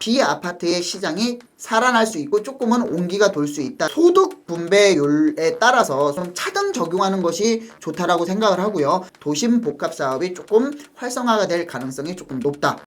비아파트의 시장이 살아날 수 있고 조금은 온기가 돌 수 있다. 소득 분배율에 따라서 좀 차등 적용하는 것이 좋다라고 생각을 하고요. 도심 복합 사업이 조금 활성화가 될 가능성이 조금 높다.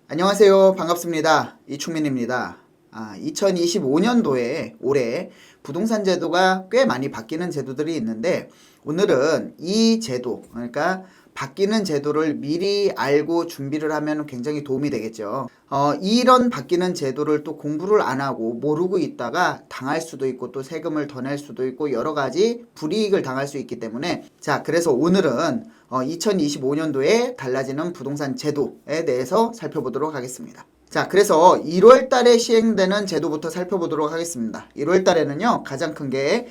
안녕하세요. 반갑습니다. 이충민입니다. 2025년도에 올해 부동산 제도가 꽤 많이 바뀌는 제도들이 있는데 오늘은 이 제도, 그러니까 바뀌는 제도를 미리 알고 준비를 하면 굉장히 도움이 되겠죠. 이런 바뀌는 제도를 또 공부를 안 하고 모르고 있다가 당할 수도 있고 또 세금을 더 낼 수도 있고 여러 가지 불이익을 당할 수 있기 때문에 그래서 오늘은 2025년도에 달라지는 부동산 제도에 대해서 살펴보도록 하겠습니다. 그래서 1월 달에 시행되는 제도부터 살펴보도록 하겠습니다. 1월 달에는요, 가장 큰 게,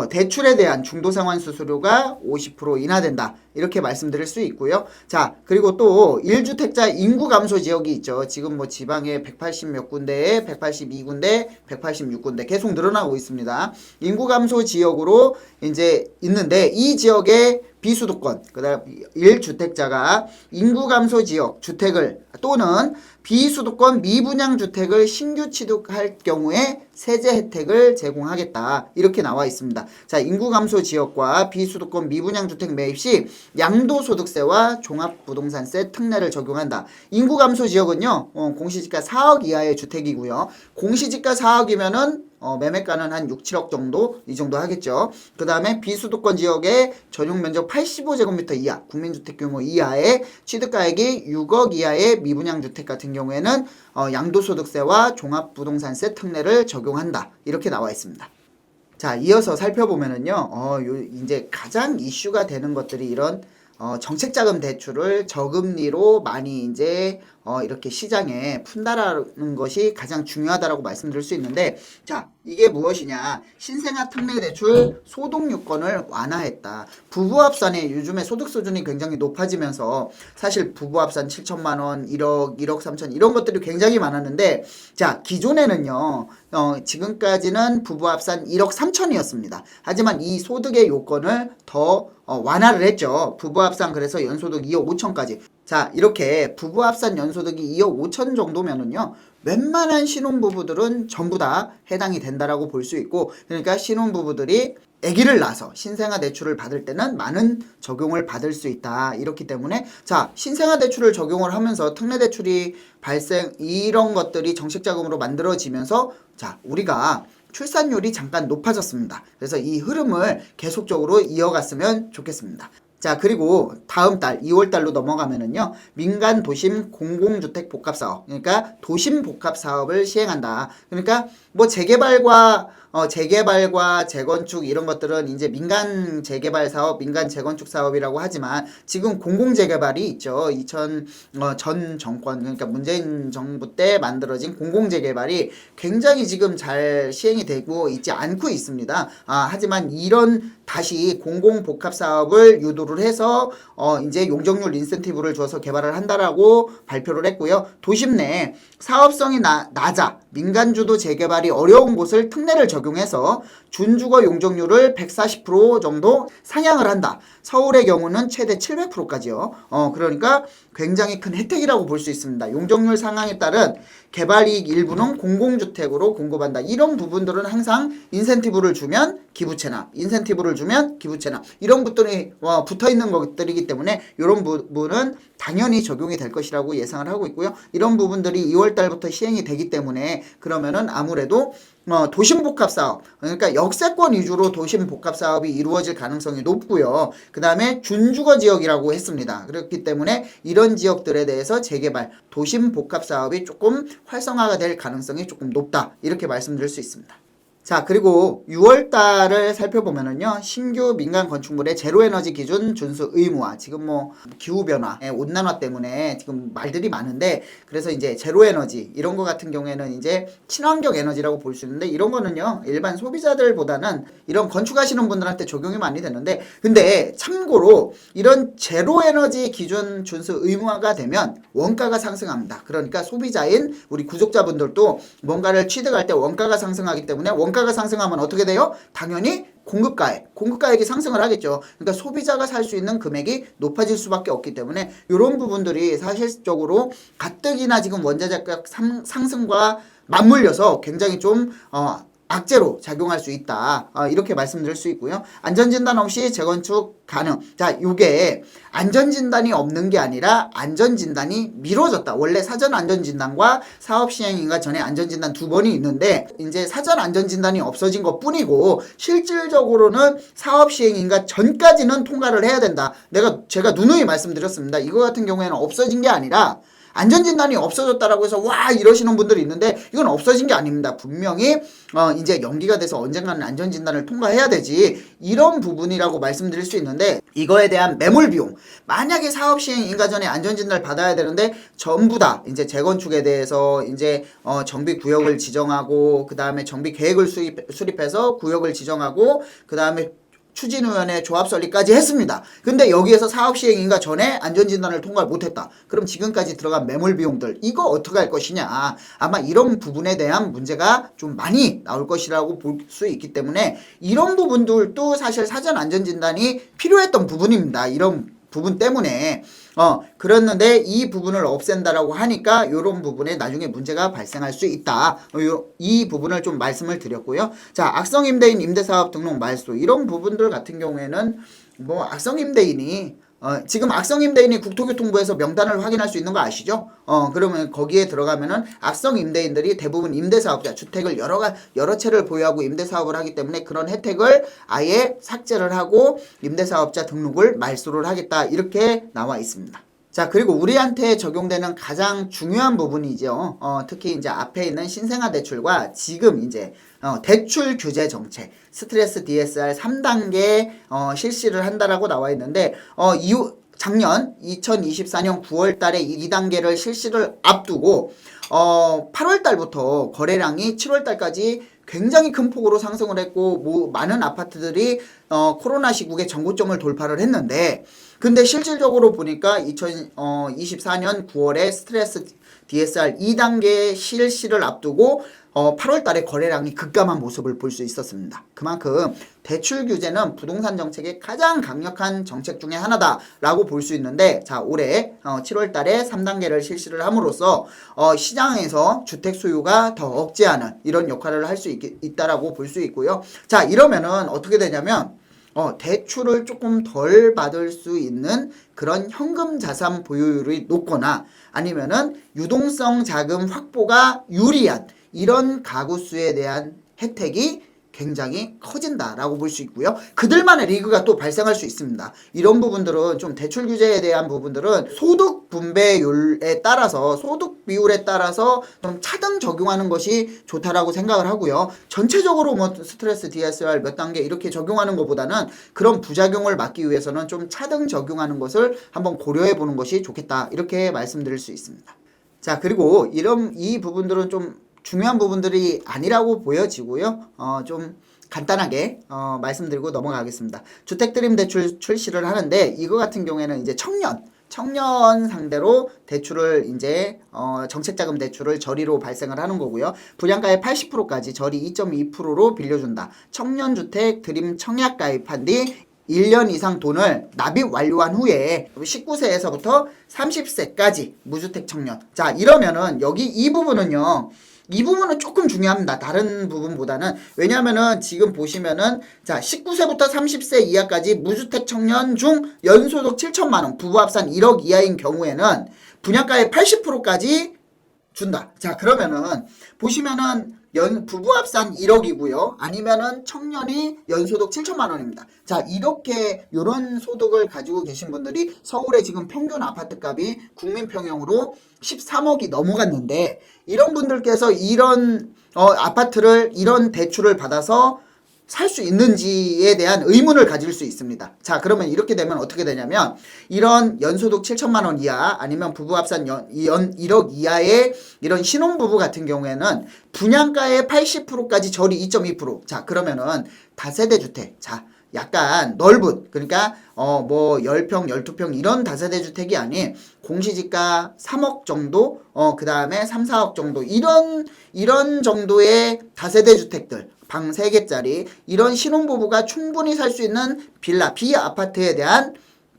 대출에 대한 중도상환 수수료가 50% 인하된다. 이렇게 말씀드릴 수 있고요. 그리고 또 1주택자 인구 감소 지역이 있죠. 지금 뭐 지방에 180 몇 군데에 182군데, 186군데 계속 늘어나고 있습니다. 인구 감소 지역으로 이제 있는데 이 지역에 비수도권, 그 다음 1주택자가 인구 감소 지역 주택을 또는 비수도권 미분양 주택을 신규 취득할 경우에 세제 혜택을 제공하겠다. 이렇게 나와 있습니다. 인구 감소 지역과 비수도권 미분양 주택 매입 시 양도소득세와 종합부동산세 특례를 적용한다. 인구 감소 지역은요, 공시지가 4억 이하의 주택이고요. 공시지가 4억이면은 매매가는 한 6, 7억 정도, 이 정도 하겠죠. 그 다음에 비수도권 지역의 전용 면적 85제곱미터 이하, 국민주택 규모 이하의 취득가액이 6억 이하의 미분양 주택 같은 경우에는 양도소득세와 종합부동산세 특례를 적용한다. 이렇게 나와 있습니다. 이어서 살펴보면은요, 이제 가장 이슈가 되는 것들이 이런 정책자금 대출을 저금리로 많이 이제 이렇게 시장에 푼다라는 것이 가장 중요하다라고 말씀드릴 수 있는데, 이게 무엇이냐? 신생아 특례 대출 소득요건을 완화했다. 부부합산에 요즘에 소득 수준이 굉장히 높아지면서 사실 부부합산 7천만 원, 1억, 1억 3천 이런 것들이 굉장히 많았는데, 기존에는요, 지금까지는 부부합산 1억 3천이었습니다. 하지만 이 소득의 요건을 더 완화를 했죠. 부부합산 그래서 연소득 2억 5천까지. 이렇게 부부합산 연소득이 2억 5천 정도면은요, 웬만한 신혼부부들은 전부 다 해당이 된다라고 볼 수 있고, 그러니까 신혼부부들이 아기를 낳아서 신생아 대출을 받을 때는 많은 적용을 받을 수 있다. 이렇기 때문에 신생아 대출을 적용을 하면서 특례 대출이 발생, 이런 것들이 정책자금으로 만들어지면서 우리가 출산율이 잠깐 높아졌습니다. 그래서 이 흐름을 계속적으로 이어갔으면 좋겠습니다. 그리고 다음 달 2월 달로 넘어가면은요, 민간 도심 공공주택 복합 사업, 그러니까 도심 복합 사업을 시행한다. 그러니까 뭐 재개발과 재건축 이런 것들은 이제 민간 재개발 사업, 민간 재건축 사업이라고 하지만 지금 공공 재개발이 있죠. 전 정권, 그러니까 문재인 정부 때 만들어진 공공 재개발이 굉장히 지금 잘 시행이 되고 있지 않고 있습니다. 하지만 이런 다시 공공 복합 사업을 유도를 해서 이제 용적률 인센티브를 줘서 개발을 한다라고 발표를 했고요. 도심 내 사업성이 낮아 민간 주도 재개발이 어려운 곳을 특례를 적용해서 준주거 용적률을 140% 정도 상향을 한다. 서울의 경우는 최대 700%까지요. 그러니까 굉장히 큰 혜택이라고 볼 수 있습니다. 용적률 상향에 따른 개발이익 일부는 공공주택으로 공급한다. 이런 부분들은 항상 인센티브를 주면 기부채납, 인센티브를 주면 기부채납 이런 것들이 붙어있는 것들이기 때문에 이런 부분은 당연히 적용이 될 것이라고 예상을 하고 있고요. 이런 부분들이 2월 달부터 시행이 되기 때문에 그러면은 아무래도 도심복합사업, 그러니까 역세권 위주로 도심복합사업이 이루어질 가능성이 높고요. 그 다음에 준주거지역이라고 했습니다. 그렇기 때문에 이런 지역들에 대해서 재개발, 도심복합사업이 조금 활성화가 될 가능성이 조금 높다. 이렇게 말씀드릴 수 있습니다. 그리고 6월 달을 살펴보면은요, 신규 민간 건축물의 제로에너지 기준 준수 의무화. 지금 뭐 기후변화, 온난화 때문에 지금 말들이 많은데, 그래서 이제 제로에너지 이런 거 같은 경우에는 이제 친환경 에너지라고 볼 수 있는데, 이런 거는요, 일반 소비자들보다는 이런 건축하시는 분들한테 적용이 많이 되는데, 근데 참고로 이런 제로에너지 기준 준수 의무화가 되면 원가가 상승합니다. 그러니까 소비자인 우리 구독자분들도 뭔가를 취득할 때 원가가 상승하기 때문에 원가가 상승하면 어떻게 돼요? 당연히 공급가액이 상승을 하겠죠. 그러니까 소비자가 살 수 있는 금액이 높아질 수밖에 없기 때문에 이런 부분들이 사실적으로 가뜩이나 지금 원자재가격 상승과 맞물려서 굉장히 좀 악재로 작용할 수 있다. 이렇게 말씀드릴 수 있고요. 안전진단 없이 재건축 가능. 자, 이게 안전진단이 없는 게 아니라 안전진단이 미뤄졌다. 원래 사전 안전진단과 사업 시행인가 전에 안전진단 두 번이 있는데 이제 사전 안전진단이 없어진 것 뿐이고 실질적으로는 사업 시행인가 전까지는 통과를 해야 된다. 제가 누누이 말씀드렸습니다. 이거 같은 경우에는 없어진 게 아니라 안전진단이 없어졌다라고 해서 와 이러시는 분들이 있는데 이건 없어진 게 아닙니다. 분명히 이제 연기가 돼서 언젠가는 안전진단을 통과해야 되지 이런 부분이라고 말씀드릴 수 있는데 이거에 대한 매몰 비용 만약에 사업 시행 인가 전에 안전진단을 받아야 되는데 전부 다 이제 재건축에 대해서 이제 정비 구역을 지정하고 그 다음에 정비 계획을 수립해서 구역을 지정하고 그 다음에 추진위원회 조합 설립까지 했습니다. 근데 여기에서 사업 시행인가 전에 안전진단을 통과를 못했다. 그럼 지금까지 들어간 매몰 비용들 이거 어떻게 할 것이냐. 아마 이런 부분에 대한 문제가 좀 많이 나올 것이라고 볼 수 있기 때문에 이런 부분들도 사실 사전 안전진단이 필요했던 부분입니다. 이런 부분 때문에 그랬는데 이 부분을 없앤다라고 하니까 이런 부분에 나중에 문제가 발생할 수 있다. 이 부분을 좀 말씀을 드렸고요. 자, 악성 임대인 임대사업 등록 말소 이런 부분들 같은 경우에는 뭐 악성 임대인이 지금 악성 임대인이 국토교통부에서 명단을 확인할 수 있는 거 아시죠? 그러면 거기에 들어가면은 악성 임대인들이 대부분 임대사업자, 주택을 여러 채를 보유하고 임대사업을 하기 때문에 그런 혜택을 아예 삭제를 하고 임대사업자 등록을 말소를 하겠다. 이렇게 나와 있습니다. 자, 그리고 우리한테 적용되는 가장 중요한 부분이죠. 특히 이제 앞에 있는 신생아 대출과 지금 이제 대출 규제 정책, 스트레스 DSR 3단계 실시를 한다라고 나와 있는데 작년 2024년 9월 달에 2단계를 실시를 앞두고 8월 달부터 거래량이 7월 달까지 굉장히 큰 폭으로 상승을 했고 많은 아파트들이 코로나 시국에 정고점을 돌파를 했는데 근데 실질적으로 보니까 2024년 9월에 스트레스 DSR 2단계 실시를 앞두고 8월 달에 거래량이 급감한 모습을 볼 수 있었습니다. 그만큼 대출 규제는 부동산 정책의 가장 강력한 정책 중에 하나다라고 볼 수 있는데 자, 올해 7월 달에 3단계를 실시를 함으로써 시장에서 주택 소유가 더 억제하는 이런 역할을 할 수 있다라고 볼 수 있고요. 자, 이러면은 어떻게 되냐면 대출을 조금 덜 받을 수 있는 그런 현금 자산 보유율이 높거나 아니면은 유동성 자금 확보가 유리한 이런 가구 수에 대한 혜택이 굉장히 커진다라고 볼 수 있고요. 그들만의 리그가 또 발생할 수 있습니다. 이런 부분들은 좀 대출 규제에 대한 부분들은 소득 분배율에 따라서 소득 비율에 따라서 좀 차등 적용하는 것이 좋다라고 생각을 하고요. 전체적으로 뭐 스트레스 DSR 몇 단계 이렇게 적용하는 것보다는 그런 부작용을 막기 위해서는 좀 차등 적용하는 것을 한번 고려해 보는 것이 좋겠다. 이렇게 말씀드릴 수 있습니다. 자, 그리고 이 부분들은 좀 중요한 부분들이 아니라고 보여지고요. 좀 간단하게 말씀드리고 넘어가겠습니다. 주택드림 대출 출시를 하는데 이거 같은 경우에는 이제 청년 상대로 대출을 이제 정책자금 대출을 저리로 발생을 하는 거고요. 분양가의 80%까지 저리 2.2%로 빌려준다. 청년주택 드림 청약 가입한 뒤 1년 이상 돈을 납입 완료한 후에 19세에서부터 30세까지 무주택 청년. 자, 이러면은 여기 이 부분은 조금 중요합니다. 다른 부분보다는. 왜냐면은 지금 보시면은 자, 19세부터 30세 이하까지 무주택 청년 중 연소득 7천만 원, 부부 합산 1억 이하인 경우에는 분양가의 80%까지 준다. 자, 그러면은 보시면은 부부 합산 1억이고요. 아니면은 청년이 연소득 7천만 원입니다. 자, 이렇게 요런 소득을 가지고 계신 분들이 서울의 지금 평균 아파트 값이 국민평형으로 13억이 넘어갔는데 이런 분들께서 이런 아파트를 이런 대출을 받아서 살 수 있는지에 대한 의문을 가질 수 있습니다. 자, 그러면 이렇게 되면 어떻게 되냐면 이런 연소득 7천만 원 이하 아니면 부부 합산 1억 이하의 이런 신혼부부 같은 경우에는 분양가의 80%까지 저리 2.2%. 자, 그러면은 다세대 주택. 자, 약간 넓은 그러니까 뭐 10평, 12평 이런 다세대 주택이 아닌 공시지가 3억 정도 그 다음에 3, 4억 정도 이런 정도의 다세대 주택들 방 3개짜리 이런 신혼부부가 충분히 살 수 있는 빌라, 비아파트에 대한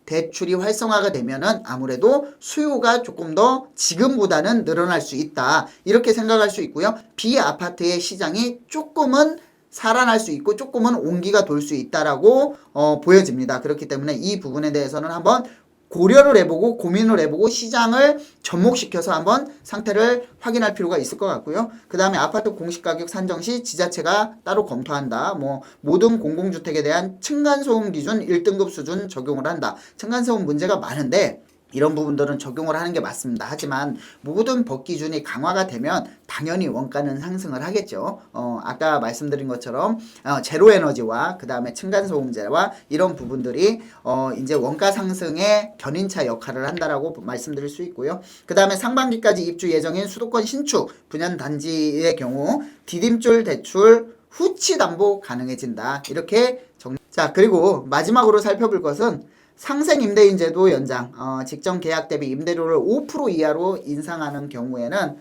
대출이 활성화가 되면은 아무래도 수요가 조금 더 지금보다는 늘어날 수 있다. 이렇게 생각할 수 있고요. 비아파트의 시장이 조금은 살아날 수 있고 조금은 온기가 돌 수 있다라고 보여집니다. 그렇기 때문에 이 부분에 대해서는 한번 고려를 해보고 고민을 해보고 시장을 접목시켜서 한번 상태를 확인할 필요가 있을 것 같고요. 그 다음에 아파트 공시가격 산정 시 지자체가 따로 검토한다. 뭐 모든 공공주택에 대한 층간소음 기준 1등급 수준 적용을 한다. 층간소음 문제가 많은데 이런 부분들은 적용을 하는 게 맞습니다. 하지만 모든 법 기준이 강화가 되면 당연히 원가는 상승을 하겠죠. 아까 말씀드린 것처럼 제로에너지와 그 다음에 층간소음제와 이런 부분들이 이제 원가 상승의 견인차 역할을 한다라고 말씀드릴 수 있고요. 그 다음에 상반기까지 입주 예정인 수도권 신축 분양단지의 경우 디딤줄 대출 후치 담보 가능해진다. 이렇게 자, 그리고 마지막으로 살펴볼 것은 상생 임대인 제도 연장, 직전 계약 대비 임대료를 5% 이하로 인상하는 경우에는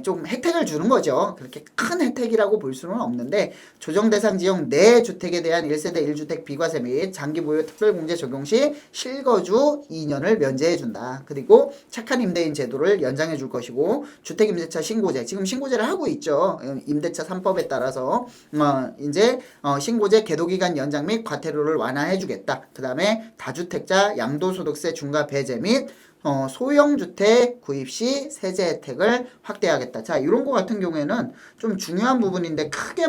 좀 혜택을 주는 거죠. 그렇게 큰 혜택이라고 볼 수는 없는데 조정 대상 지역 내 주택에 대한 1세대 1주택 비과세 및 장기 보유 특별공제 적용 시 실거주 2년을 면제해 준다. 그리고 착한 임대인 제도를 연장해 줄 것이고 주택임대차 신고제, 지금 신고제를 하고 있죠. 임대차 3법에 따라서 이제 신고제 계도기간 연장 및 과태료를 완화해 주겠다. 그 다음에 다주택자 양도소득세 중과 배제 및 소형주택 구입 시 세제 혜택을 확대하겠다. 자, 이런 거 같은 경우에는 좀 중요한 부분인데 크게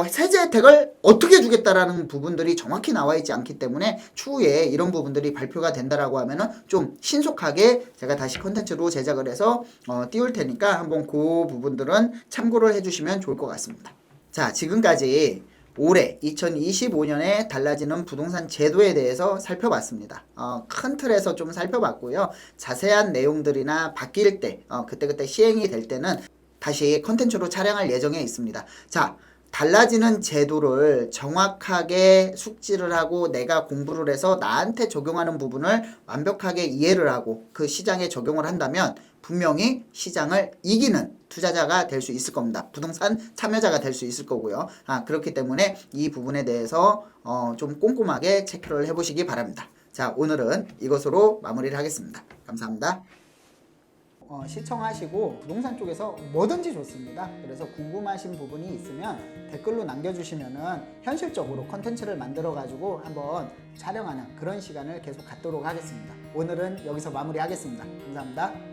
세제 혜택을 어떻게 주겠다라는 부분들이 정확히 나와 있지 않기 때문에 추후에 이런 부분들이 발표가 된다라고 하면은 좀 신속하게 제가 다시 컨텐츠로 제작을 해서 띄울 테니까 한번 그 부분들은 참고를 해주시면 좋을 것 같습니다. 자, 지금까지 올해 2025년에 달라지는 부동산 제도에 대해서 살펴봤습니다. 큰 틀에서 좀 살펴봤고요. 자세한 내용들이나 바뀔 때, 그때그때 시행이 될 때는 다시 컨텐츠로 촬영할 예정에 있습니다. 자, 달라지는 제도를 정확하게 숙지를 하고 내가 공부를 해서 나한테 적용하는 부분을 완벽하게 이해를 하고 그 시장에 적용을 한다면 분명히 시장을 이기는 투자자가 될 수 있을 겁니다. 부동산 참여자가 될 수 있을 거고요. 그렇기 때문에 이 부분에 대해서 좀 꼼꼼하게 체크를 해보시기 바랍니다. 자, 오늘은 이것으로 마무리를 하겠습니다. 감사합니다. 시청하시고 부동산 쪽에서 뭐든지 좋습니다. 그래서 궁금하신 부분이 있으면 댓글로 남겨주시면은 현실적으로 컨텐츠를 만들어 가지고 한번 촬영하는 그런 시간을 계속 갖도록 하겠습니다. 오늘은 여기서 마무리하겠습니다. 감사합니다.